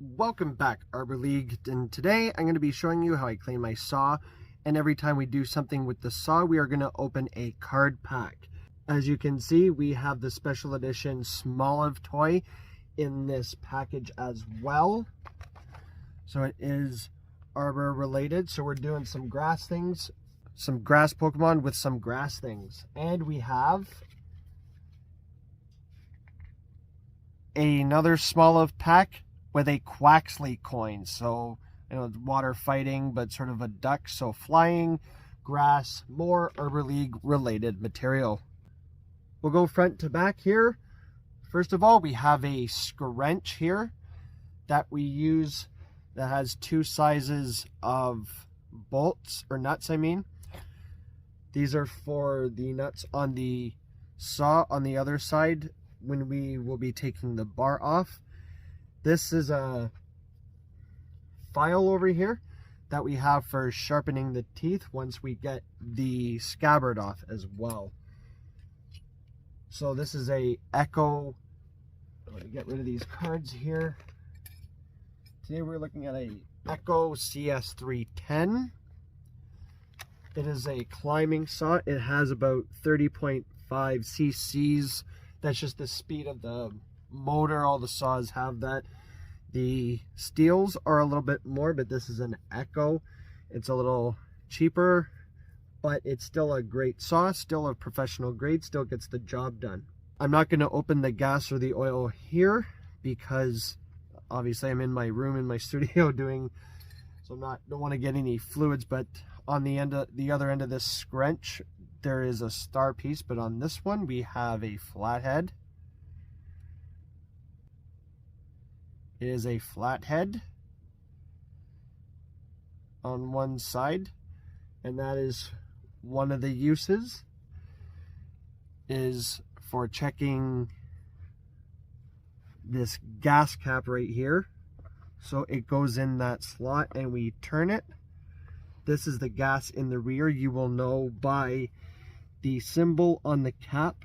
Welcome back, Arbor League, and today I'm going to be showing you how I clean my saw, and every time we do something with the saw, we are going to open a card pack. As you can see, we have the special edition Smoliv toy in this package as well. So it is Arbor related, so we're doing some grass things, some grass Pokemon with some grass things. And we have another Smoliv pack with a Quaxley coin. So, you know, water fighting, but sort of a duck. So flying, grass, more Arbor League related material. We'll go front to back here. First of all, we have a scrunch here that we use that has two sizes of bolts, or nuts, I mean. These are for the nuts on the saw on the other side when we will be taking the bar off. This is a file over here that we have for sharpening the teeth once we get the scabbard off as well. So this is a Echo. I'm going to get rid of these cards here. Today we're looking at a Echo CS310. It is a climbing saw. It has about 30.5 cc's. That's just the speed of the motor. All the saws have that. The steels are a little bit more, but this is an Echo. It's a little cheaper, but it's still a great saw, still a professional grade, still gets the job done. I'm not going to open the gas or the oil here because obviously I'm in my room in my studio doing, so don't want to get any fluids. But on the other end of this scrunch, there is a star piece, but on this one we have a flathead. It is a flathead on one side, and that is one of the uses is for checking this gas cap right here. So it goes in that slot and we turn it. This is the gas in the rear. You will know by the symbol on the cap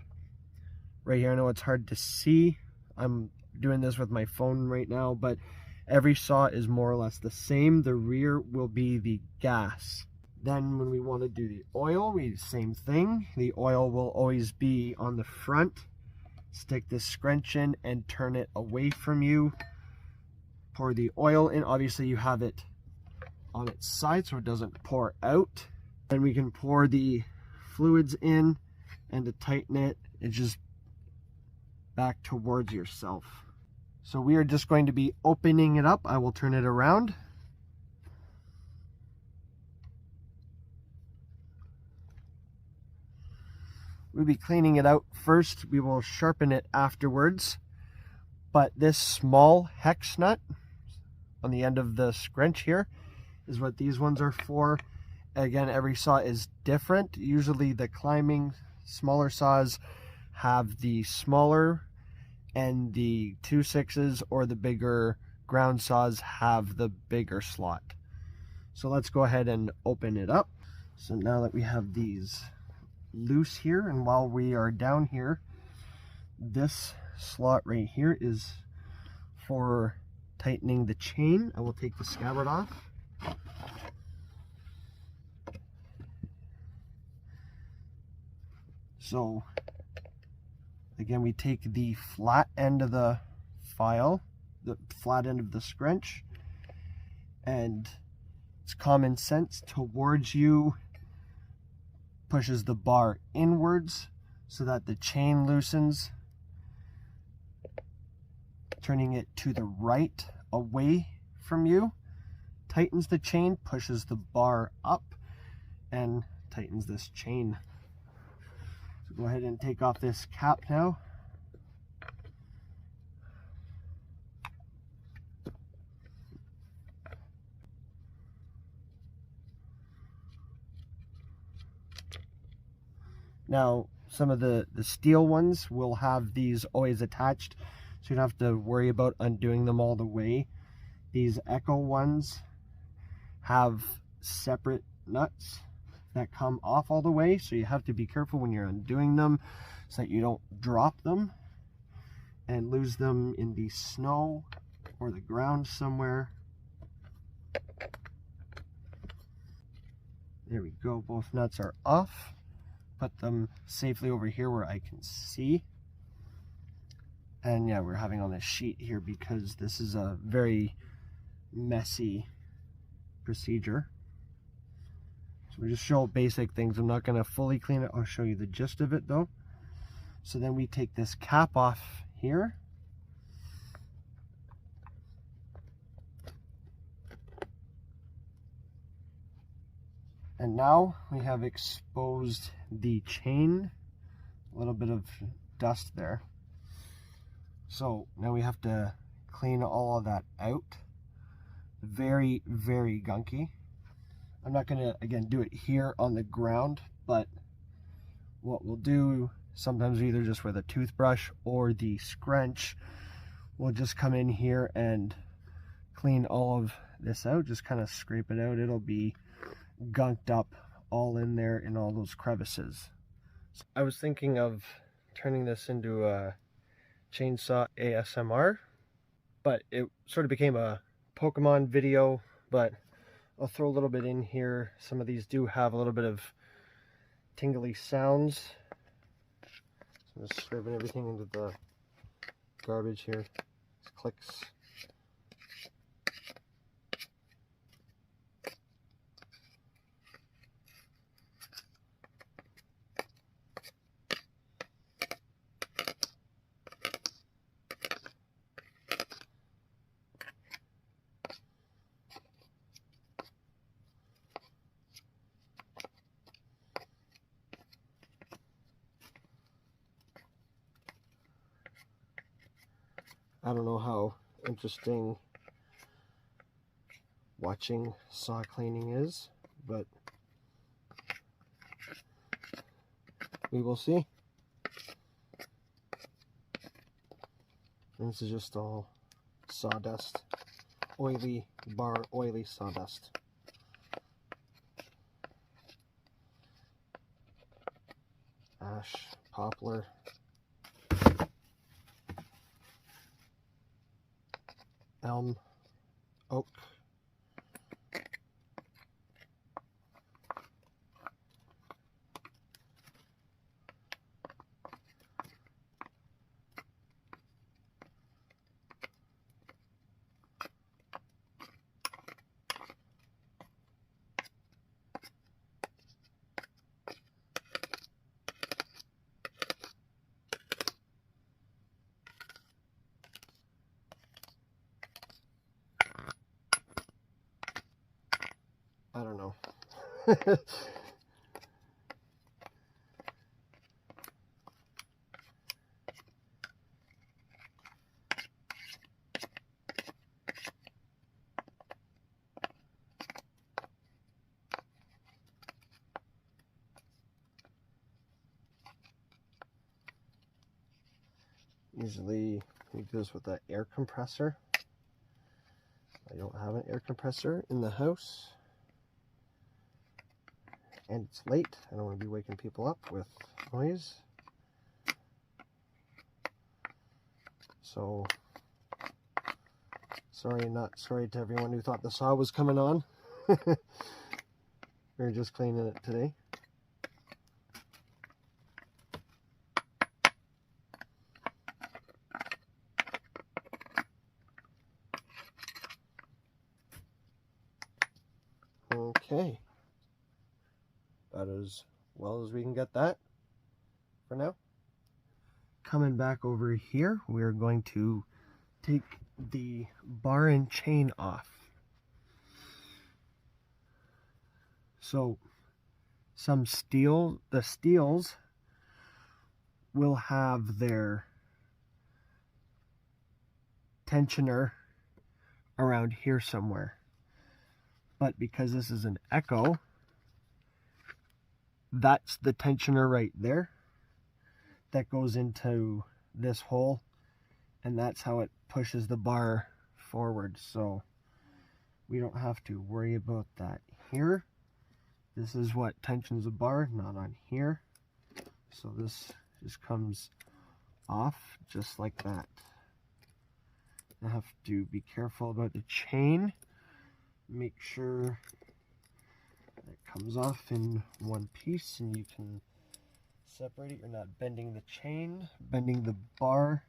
right here. I know it's hard to see. I'm doing this with my phone right now, but every saw is more or less the same. The rear will be the gas. Then when we want to do the oil, same thing. The oil will always be on the front. Stick this scrunch in and turn it away from you. Pour the oil in. Obviously you have it on its side so it doesn't pour out. Then we can pour the fluids in, and to tighten it, it's just back towards yourself. So we are just going to be opening it up. I will turn it around. We'll be cleaning it out first. We will sharpen it afterwards. But this small hex nut on the end of the scrunch here is what these ones are for. Again, every saw is different. Usually the climbing smaller saws have the smaller, and the 2/6s or the bigger ground saws have the bigger slot. So let's go ahead and open it up. So now that we have these loose here, and while we are down here, this slot right here is for tightening the chain. I will take the scabbard off. So again, we take the flat end of the file, the flat end of the scrunch, and it's common sense. Towards you pushes the bar inwards so that the chain loosens, turning it to the right away from you tightens the chain, pushes the bar up, and tightens this chain. So go ahead and take off this cap now. Now, some of the steel ones will have these always attached, so you don't have to worry about undoing them all the way. These Echo ones have separate nuts that come off all the way, so you have to be careful when you're undoing them so that you don't drop them and lose them in the snow or the ground somewhere. There we go, both nuts are off. Put them safely over here where I can see. And yeah, we're having on this sheet here because this is a very messy procedure. So we just show basic things. I'm not going to fully clean it. I'll show you the gist of it though. So then we take this cap off here. And now we have exposed the chain, a little bit of dust there. So now we have to clean all of that out. Very, very gunky. I'm not gonna, again, do it here on the ground, but what we'll do, sometimes either just with a toothbrush or the scrunch, we'll just come in here and clean all of this out, just kind of scrape it out. It'll be gunked up all in there in all those crevices. So I was thinking of turning this into a chainsaw ASMR, but it sort of became a Pokemon video, but I'll throw a little bit in here. Some of these do have a little bit of tingly sounds. So I'm just scraping everything into the garbage here. Just clicks. I don't know how interesting watching saw cleaning is, but we will see. And this is just all sawdust, oily sawdust. Ash, poplar. Elm, oak. I don't know. Usually we do this with an air compressor. I don't have an air compressor in the house. And it's late. I don't want to be waking people up with noise. So, not sorry to everyone who thought the saw was coming on. We're just cleaning it today. Okay. About as well as we can get that for now. Coming back over here, we're going to take the bar and chain off. So the steels will have their tensioner around here somewhere. But because this is an Echo, that's the tensioner right there that goes into this hole, and that's how it pushes the bar forward. So we don't have to worry about that here. This is what tensions the bar, not on here. So this just comes off just like that. I have to be careful about the chain. Make sure it comes off in one piece and you can separate it. You're not bending the chain, bending the bar,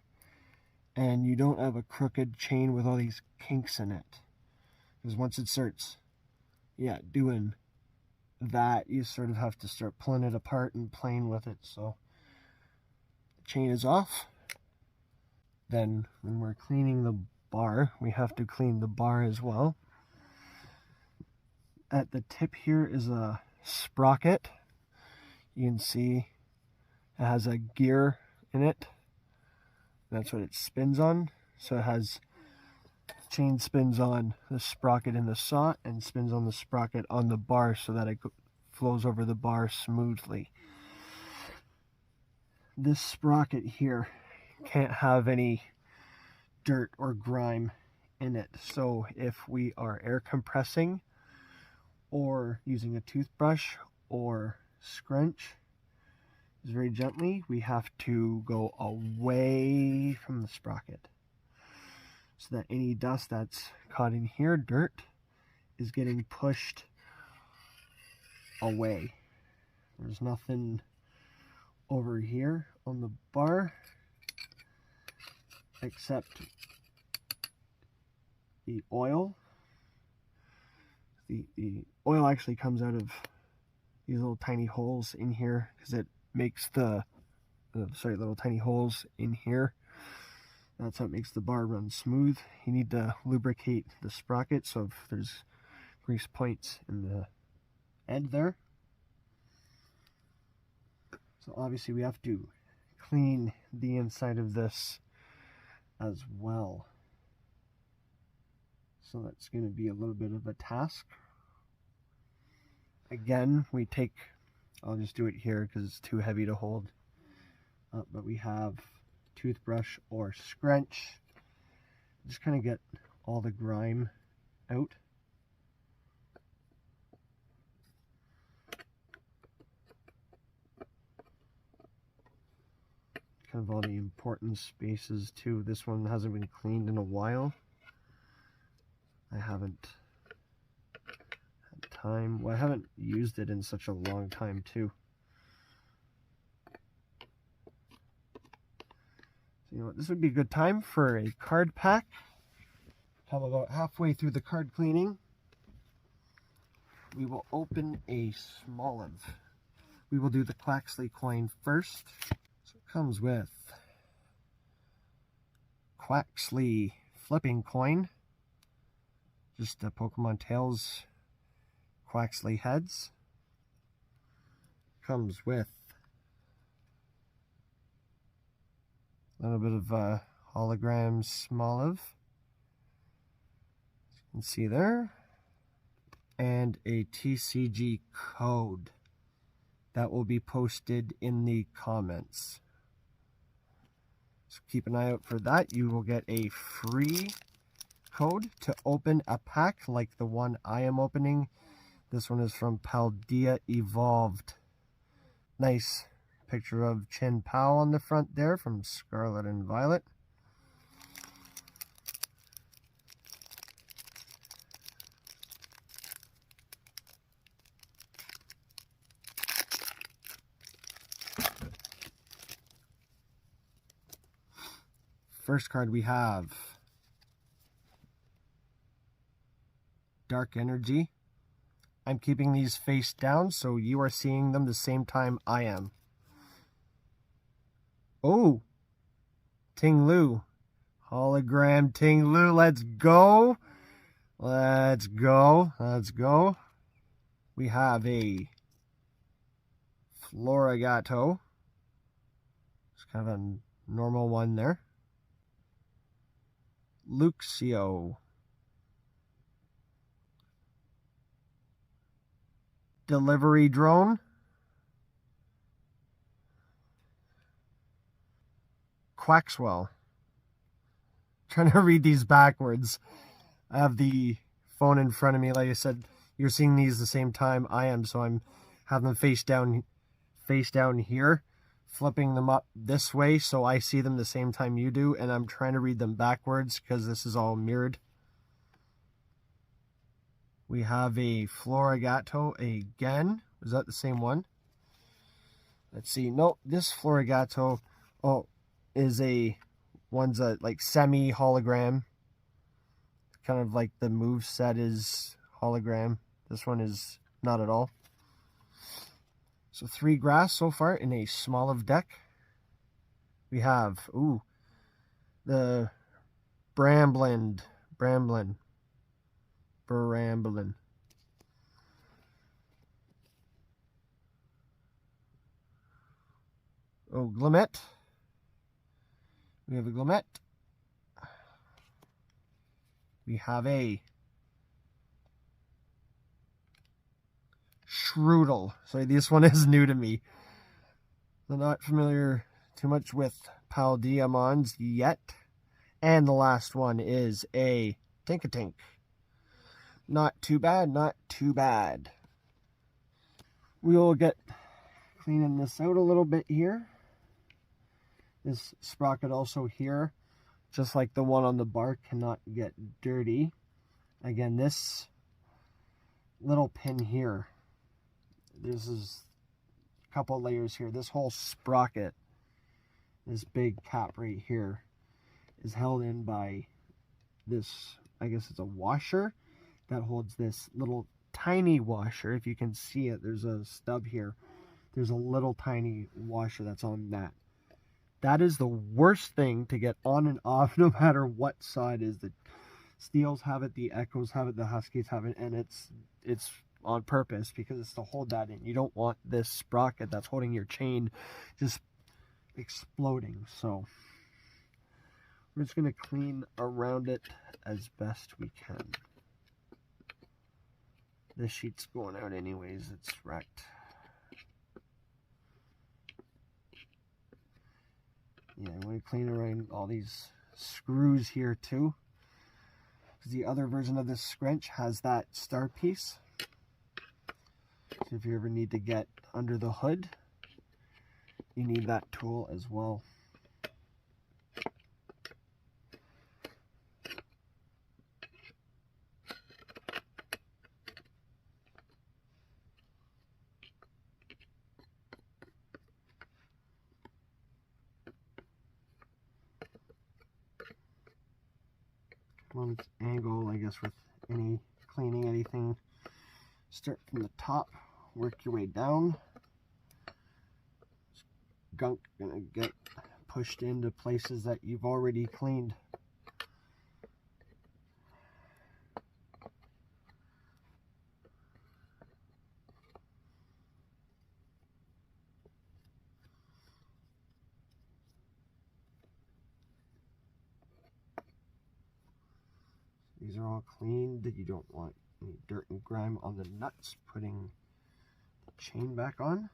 and you don't have a crooked chain with all these kinks in it. Because once it starts, doing that, you sort of have to start pulling it apart and playing with it. So the chain is off. Then when we're cleaning the bar, we have to clean the bar as well. At the tip here is a sprocket. You can see it has a gear in it. That's what it spins on. So it has chain spins on the sprocket in the saw and spins on the sprocket on the bar so that it flows over the bar smoothly. This sprocket here can't have any dirt or grime in it. So if we are air compressing or using a toothbrush or scrunch very gently, we have to go away from the sprocket so that any dust that's caught in here, dirt, is getting pushed away. There's nothing over here on the bar except the oil. The oil actually comes out of these little tiny holes in here because it makes the little tiny holes in here. That's how it makes the bar run smooth. You need to lubricate the sprocket, so if there's grease points in the end there. So obviously we have to clean the inside of this as well. So that's going to be a little bit of a task. Again, I'll just do it here because it's too heavy to hold. But we have toothbrush or scrunch. Just kind of get all the grime out. Kind of all the important spaces too. This one hasn't been cleaned in a while. I haven't had time. Well, I haven't used it in such a long time too. So, you know what, this would be a good time for a card pack. Come about halfway through the card cleaning, we will open a Smoliv. We will do the Quaxley coin first. So it comes with Quaxley flipping coin. Just a Pokemon Tails Quaxley heads. Comes with a little bit of hologram Smoliv. As you can see there. And a TCG code that will be posted in the comments. So keep an eye out for that. You will get a free code to open a pack like the one I am opening. This one is from Paldea Evolved. Nice picture of Chin Pao on the front there from Scarlet and Violet. First card we have Dark Energy. I'm keeping these face down so you are seeing them the same time I am. Oh, Ting Lu. Hologram Ting Lu. Let's go. Let's go. Let's go. We have a Florigato. It's kind of a normal one there. Luxio. Delivery Drone. Quaxwell. Trying to read these backwards. I have the phone in front of me. Like I said, you're seeing these the same time I am, so I'm having them face down here. flipping them up this way so I see them the same time you do, and I'm trying to read them backwards because this is all mirrored. We have a Florigato again. Is that the same one? Let's see. Nope, this Florigato is one's a like semi hologram. Kind of like the move set is hologram. This one is not at all. So 3 grass so far in a Smoliv deck. We have the Bramblin. Oh, Glimmet. We have a Glimmet. We have a Shroodle. So this one is new to me. I'm not familiar too much with Paldeamons yet. And the last one is a Tinkatink. Not too bad, not too bad. We will get cleaning this out a little bit here. This sprocket also here, just like the one on the bar, cannot get dirty. Again, this little pin here, this is a couple layers here. This whole sprocket, this big cap right here, is held in by this, I guess it's a washer that holds this little tiny washer. If you can see it, there's a stub here. There's a little tiny washer that's on that. That is the worst thing to get on and off, no matter what side is. The Steels have it, the Echoes have it, the Huskies have it, and it's on purpose because it's to hold that in. You don't want this sprocket that's holding your chain just exploding. So we're just going to clean around it as best we can. This sheet's going out anyways, it's wrecked. Yeah, I'm going to clean around all these screws here too. The other version of this scrunch has that star piece. So if you ever need to get under the hood, you need that tool as well. Well, it's angle, I guess, with any cleaning anything. Start from the top, work your way down. Gunk gonna get pushed into places that you've already cleaned. These are all cleaned. You don't want any dirt and grime on the nuts. Putting the chain back on.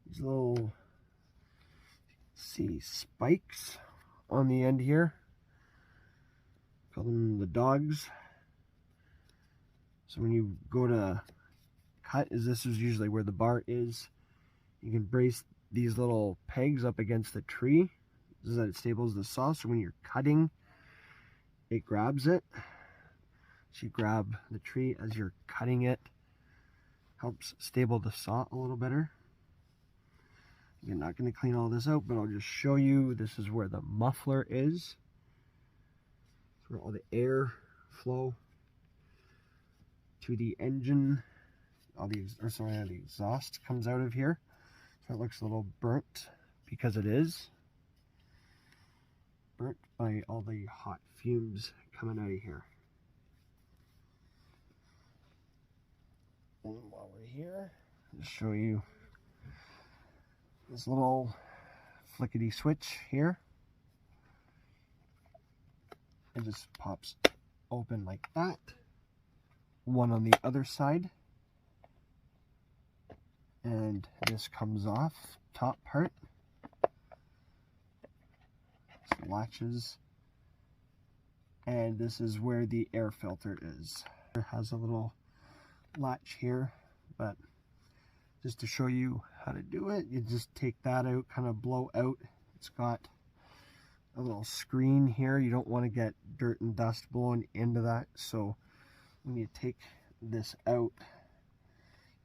These little, see, spikes on the end here. Call them the dogs. So when you go to cut, this is usually where the bar is. You can brace these little pegs up against the tree so that it stables the saw. So when you're cutting, it grabs it. So you grab the tree as you're cutting it. Helps stable the saw a little better. You're not going to clean all this out, but I'll just show you. This is where the muffler is. It's where all the air flow to the engine. All the exhaust comes out of here. So it looks a little burnt because it is burnt by all the hot fumes coming out of here. And while we're here, I'll just show you this little flickety switch here. It just pops open like that. One on the other side. And this comes off, top part. This latches. And this is where the air filter is. It has a little latch here, but just to show you how to do it, you just take that out, kind of blow out. It's got a little screen here. You don't want to get dirt and dust blowing into that, so when you take this out,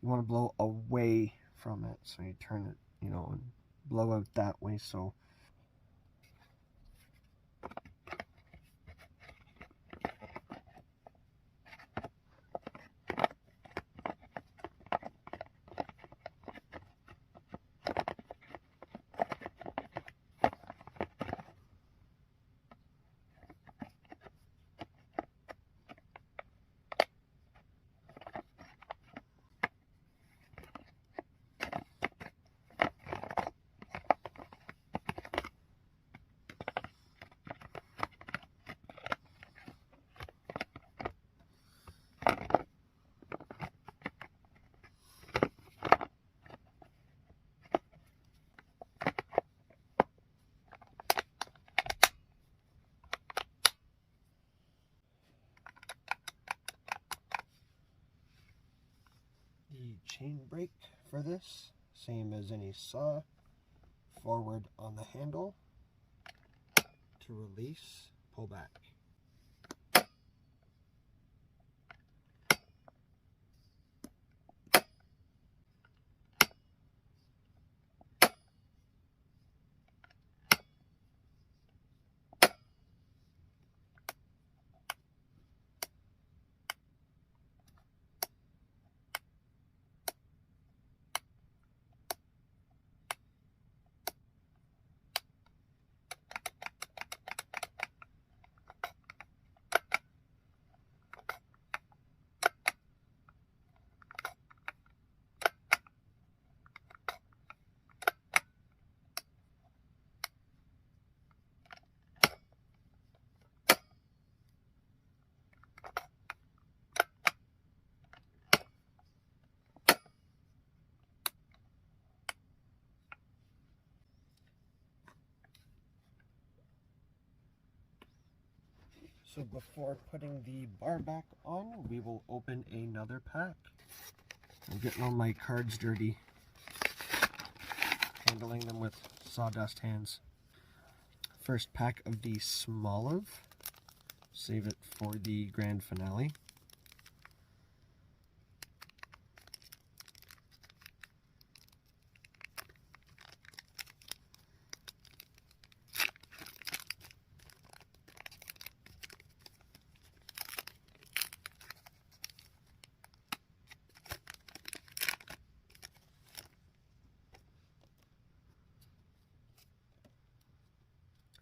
you want to blow away from it. So you turn it, you know, and blow out that way. So chain brake for this, same as any saw, forward on the handle to release, pull back. So before putting the bar back on, we will open another pack. I'm getting all my cards dirty, handling them with sawdust hands. First pack of the Smoliv. Save it for the grand finale.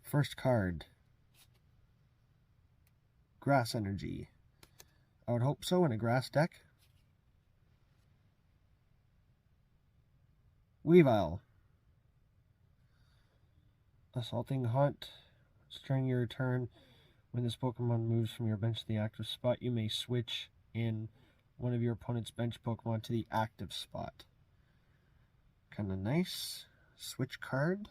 First card, Grass Energy. I would hope so in a grass deck. Weavile. Assaulting Hunt. During your turn, when this Pokemon moves from your bench to the active spot, you may switch in one of your opponent's bench Pokemon to the active spot. Kind of nice. Switch card.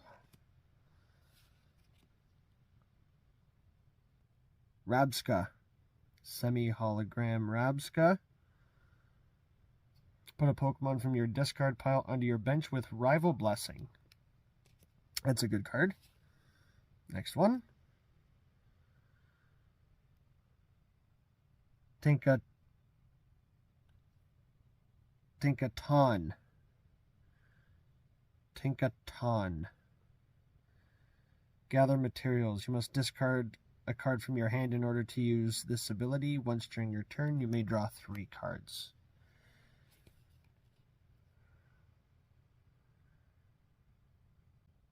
Rabska. Semi-hologram Rabska. Put a Pokemon from your discard pile onto your bench with Rival Blessing. That's a good card. Next one. Tinkaton. Gather materials. You must discard a card from your hand in order to use this ability. Once during your turn, you may draw 3 cards.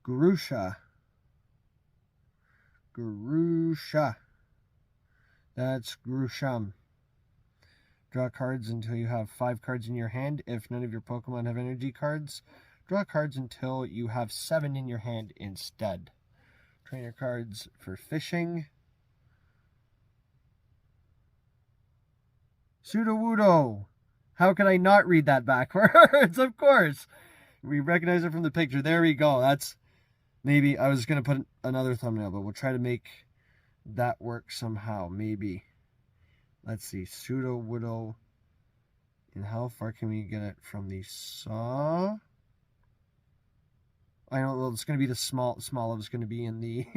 Grusha. That's Grusham. Draw cards until you have 5 cards in your hand. If none of your Pokemon have energy cards, draw cards until you have 7 in your hand instead. Trainer cards for fishing. Sudowoodo. How could I not read that backwards? Of course. We recognize it from the picture. There we go. That's maybe I was going to put another thumbnail, but we'll try to make that work somehow. Maybe. Let's see. Sudowoodo. And how far can we get it from the saw? I know, well, it's going to be the Smoliv is going to be in the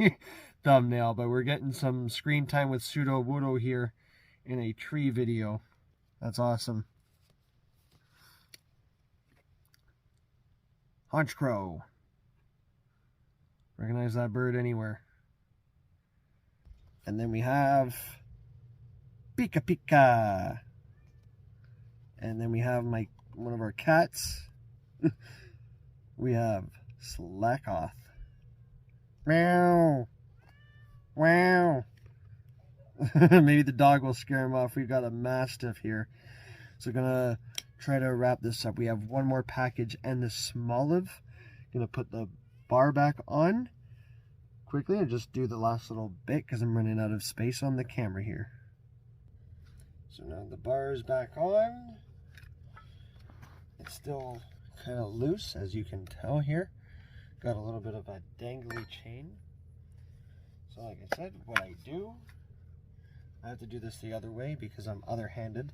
thumbnail, but we're getting some screen time with Sudowoodo here in a tree video. That's awesome. Honchcrow. Recognize that bird anywhere. And then we have Pika Pika. And then we have one of our cats. We have Slackoth. Meow. Wow. Maybe the dog will scare him off. We've got a Mastiff here. So gonna try to wrap this up. We have one more package and the Smoliv. Gonna put the bar back on quickly and just do the last little bit because I'm running out of space on the camera here. So now the bar is back on. It's still kind of loose, as you can tell here. Got a little bit of a dangly chain. So like I said, what I do, I have to do this the other way because I'm other-handed.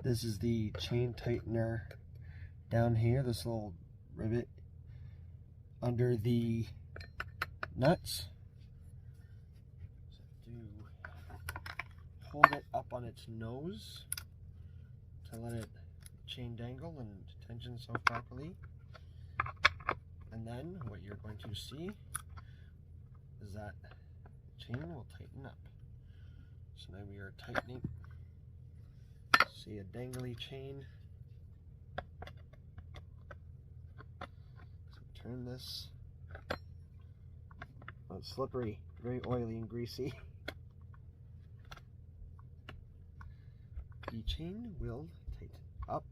This is the chain tightener down here, this little rivet under the nuts. So hold it up on its nose to let it chain dangle and tension itself properly. And then what you're going to see is that the chain will tighten up. So now we are tightening. See a dangly chain. So turn this. Oh, it's slippery, very oily and greasy. The chain will tighten up.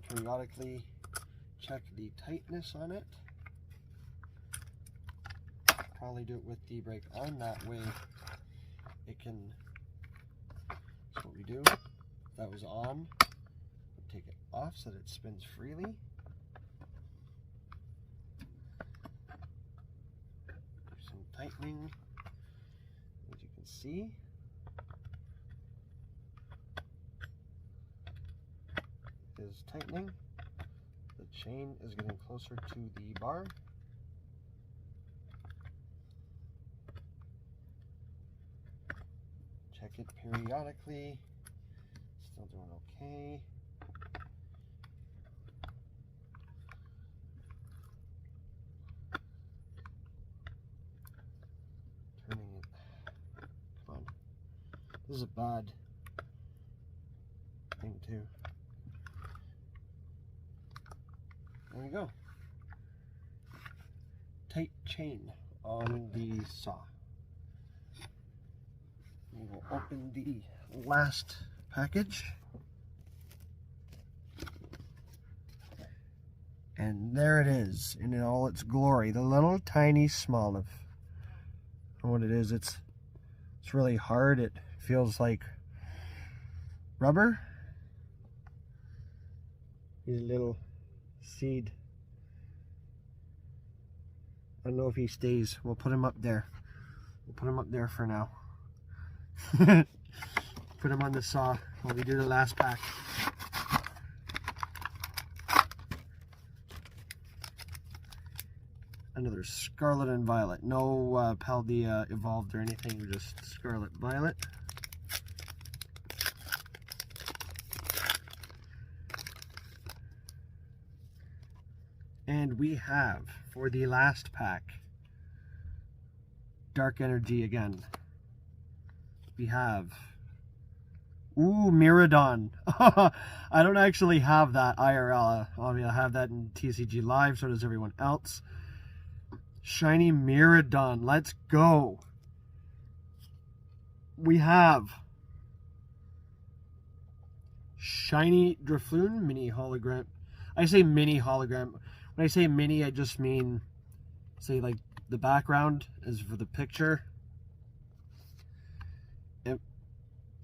Periodically check the tightness on it. Probably do it with the brake on, that way it can, that's what we do. If that was on, we'll take it off so that it spins freely. Do some tightening, as you can see. Is tightening. The chain is getting closer to the bar. Check it periodically. Still doing okay. Turning it. Come on. This is a bad thing too. There we go. Tight chain on the saw. We will open the last package. And there it is in all its glory. The little tiny Smoliv. And what it is, it's really hard. It feels like rubber. He's a little seed. I don't know if he stays. We'll put him up there. We'll put him up there for now. Put him on the saw while we do the last pack. Another Scarlet and Violet. No Paldea evolved or anything, just Scarlet Violet. And we have, for the last pack, Dark Energy again. We have, ooh, Miraidon. I don't actually have that IRL. I mean, I have that in TCG Live, so does everyone else. Shiny Miraidon, let's go. We have Shiny Drifloon, mini hologram. I say mini hologram. When I say mini, I just mean, say, like, the background is for the picture.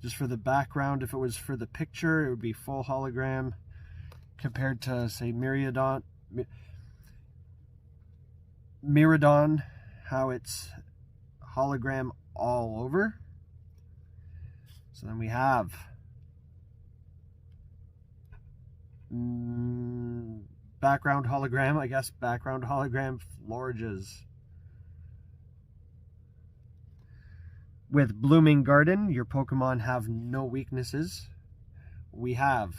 Just for the background, if it was for the picture, it would be full hologram compared to, say, Miraidon, how it's hologram all over. So then we have background hologram, I guess, background hologram Florges. With Blooming Garden, your Pokemon have no weaknesses. We have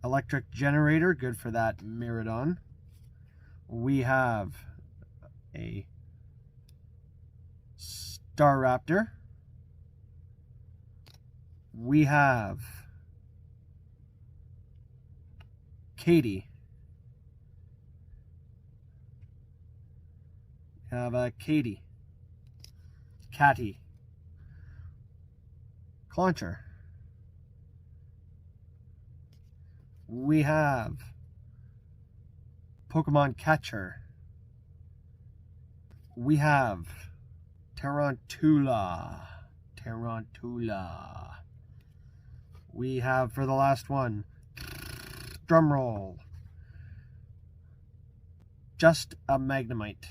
Electric Generator, good for that Miraidon. We have a Staraptor. We have Katie. We have a Katie. Catty. Clauncher. We have Pokemon Catcher. We have Tarantula. We have, for the last one, drumroll, just a Magnemite.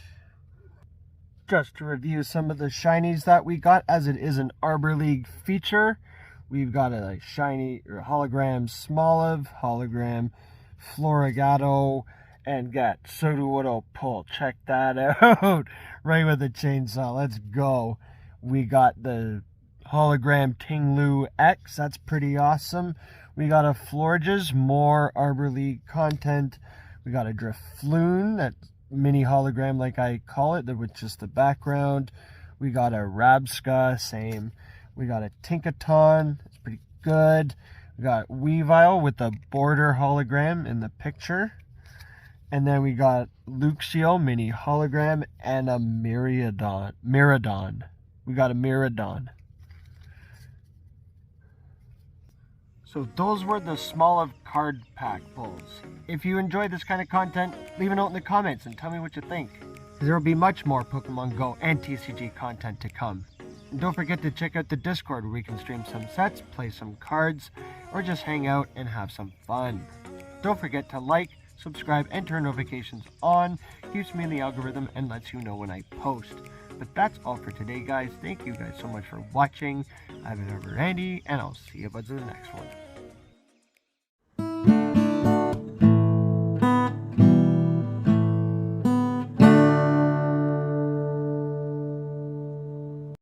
Just to review some of the shinies that we got, as it is an Arbor League feature. We've got a shiny or hologram Smoliv, hologram Florigato, and got Sudowoodo Pull. Check that out. Right with the chainsaw. Let's go. We got the hologram Tinglu X. That's pretty awesome. We got a Florges, more Arbor League content. We got a Drifloon, that's mini hologram like I call it, with just the background. We got a Rabsca, same. We got a Tinkaton, that's pretty good. We got Weavile with the border hologram in the picture. And then we got Luxio, mini hologram, and a Miraidon. We got a Miraidon. So those were the Smoliv card pack pulls. If you enjoy this kind of content, leave a note in the comments and tell me what you think. There will be much more Pokemon Go and TCG content to come. And don't forget to check out the Discord where we can stream some sets, play some cards, or just hang out and have some fun. Don't forget to like, subscribe, and turn notifications on. Keeps me in the algorithm and lets you know when I post. But that's all for today, guys. Thank you guys so much for watching. I've been ArborAndy, and I'll see you buds in the next one.